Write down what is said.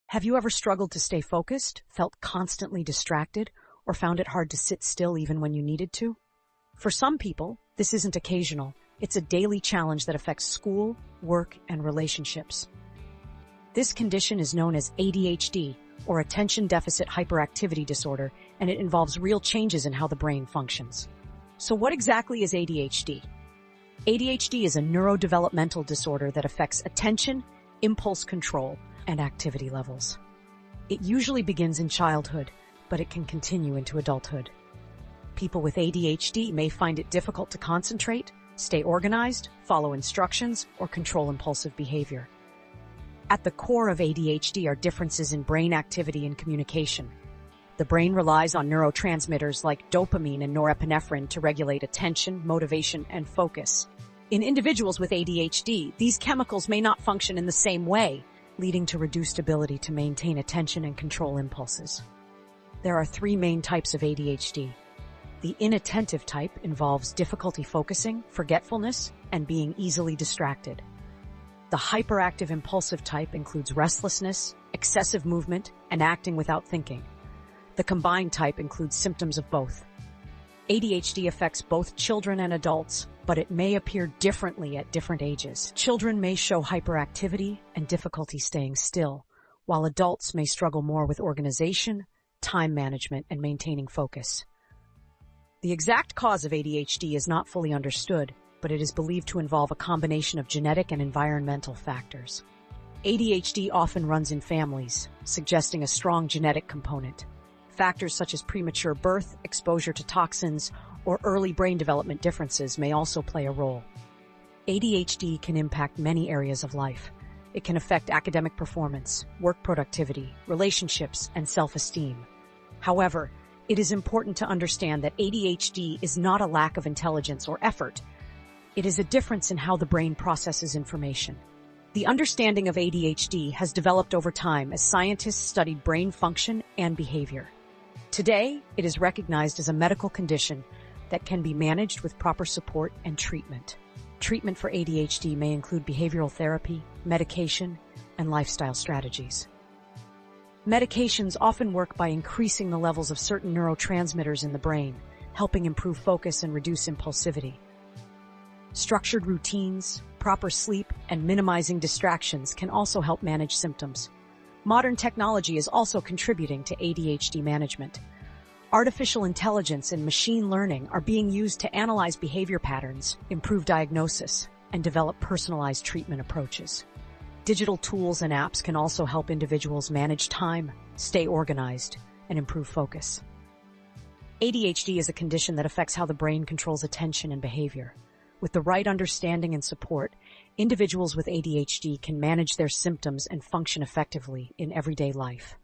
Have you ever struggled to stay focused, felt constantly distracted, or found it hard to sit still even when you needed to? For some people, this isn't occasional. It's a daily challenge that affects school, work, and relationships. This condition is known as ADHD, or Attention Deficit Hyperactivity Disorder, and it involves real changes in how the brain functions. So what exactly is ADHD? ADHD is a neurodevelopmental disorder that affects attention, impulse control, and activity levels. It usually begins in childhood, but it can continue into adulthood. People with ADHD may find it difficult to concentrate, stay organized, follow instructions, or control impulsive behavior. At the core of ADHD are differences in brain activity and communication. The brain relies on neurotransmitters like dopamine and norepinephrine to regulate attention, motivation, and focus. In individuals with ADHD, these chemicals may not function in the same way, leading to reduced ability to maintain attention and control impulses. There are three main types of ADHD. The inattentive type involves difficulty focusing, forgetfulness, and being easily distracted. The hyperactive impulsive type includes restlessness, excessive movement, and acting without thinking. The combined type includes symptoms of both. ADHD affects both children and adults, but it may appear differently at different ages. Children may show hyperactivity and difficulty staying still, while adults may struggle more with organization, time management, and maintaining focus. The exact cause of ADHD is not fully understood, but it is believed to involve a combination of genetic and environmental factors. ADHD often runs in families, suggesting a strong genetic component. Factors such as premature birth, exposure to toxins, or early brain development differences may also play a role. ADHD can impact many areas of life. It can affect academic performance, work productivity, relationships, and self-esteem. However, it is important to understand that ADHD is not a lack of intelligence or effort. It is a difference in how the brain processes information. The understanding of ADHD has developed over time as scientists studied brain function and behavior. Today, it is recognized as a medical condition that can be managed with proper support and treatment. Treatment for ADHD may include behavioral therapy, medication, and lifestyle strategies. Medications often work by increasing the levels of certain neurotransmitters in the brain, helping improve focus and reduce impulsivity. Structured routines, proper sleep, and minimizing distractions can also help manage symptoms. Modern technology is also contributing to ADHD management. Artificial intelligence and machine learning are being used to analyze behavior patterns, improve diagnosis, and develop personalized treatment approaches. Digital tools and apps can also help individuals manage time, stay organized, and improve focus. ADHD is a condition that affects how the brain controls attention and behavior. With the right understanding and support, individuals with ADHD can manage their symptoms and function effectively in everyday life.